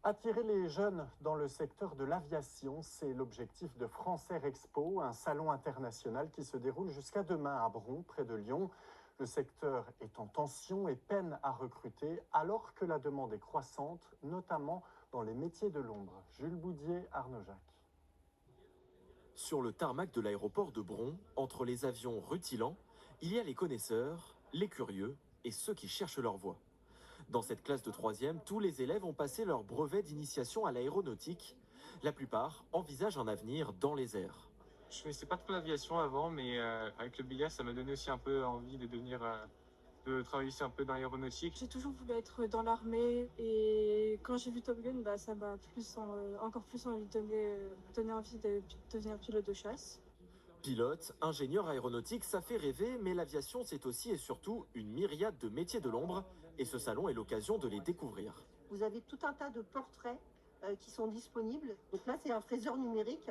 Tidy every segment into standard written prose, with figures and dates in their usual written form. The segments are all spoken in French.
Attirer les jeunes dans le secteur de l'aviation, c'est l'objectif de France Air Expo, un salon international qui se déroule jusqu'à demain à Bron, près de Lyon. Le secteur est en tension et peine à recruter alors que la demande est croissante, notamment dans les métiers de l'ombre. Jules Boudier, Arnaud Jacques. Sur le tarmac de l'aéroport de Bron, entre les avions rutilants, il y a les connaisseurs, les curieux et ceux qui cherchent leur voie. Dans cette classe de 3e, tous les élèves ont passé leur brevet d'initiation à l'aéronautique. La plupart envisagent un avenir dans les airs. Je ne connaissais pas trop l'aviation avant, mais avec le billard, ça m'a donné aussi un peu envie de travailler aussi un peu dans l'aéronautique. J'ai toujours voulu être dans l'armée et quand j'ai vu Top Gun, ça m'a encore plus envie donné envie de devenir pilote de chasse. Pilote, ingénieur aéronautique, ça fait rêver, mais l'aviation c'est aussi et surtout une myriade de métiers de l'ombre et ce salon est l'occasion de les découvrir. Vous avez tout un tas de portraits qui sont disponibles. Donc là, c'est un fraiseur numérique.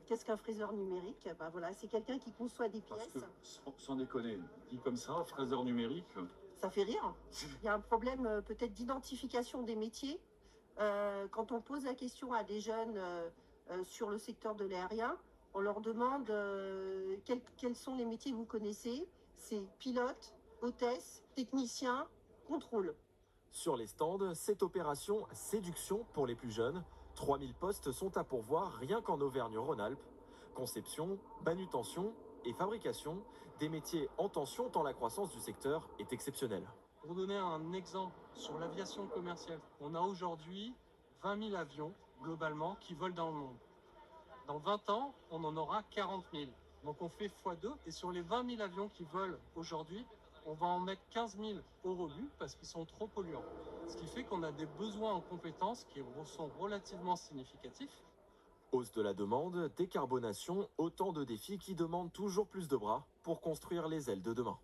Qu'est-ce qu'un fraiseur numérique? Voilà, c'est quelqu'un qui conçoit des pièces. Parce que, sans déconner, dit comme ça, un fraiseur numérique. Ça fait rire. Il y a un problème peut-être d'identification des métiers. Quand on pose la question à des jeunes sur le secteur de l'aérien, on leur demande quels sont les métiers que vous connaissez. C'est pilote, hôtesse, technicien, contrôle. Sur les stands, cette opération séduction pour les plus jeunes. 3000 postes sont à pourvoir rien qu'en Auvergne-Rhône-Alpes. Conception, manutention et fabrication, des métiers en tension tant la croissance du secteur est exceptionnelle. Pour donner un exemple sur l'aviation commerciale, on a aujourd'hui 20 000 avions globalement qui volent dans le monde. Dans 20 ans, on en aura 40 000. Donc on fait x2 et sur les 20 000 avions qui volent aujourd'hui, on va en mettre 15 000 au rebut parce qu'ils sont trop polluants. Ce qui fait qu'on a des besoins en compétences qui sont relativement significatifs. Hausse de la demande, décarbonation, autant de défis qui demandent toujours plus de bras pour construire les ailes de demain.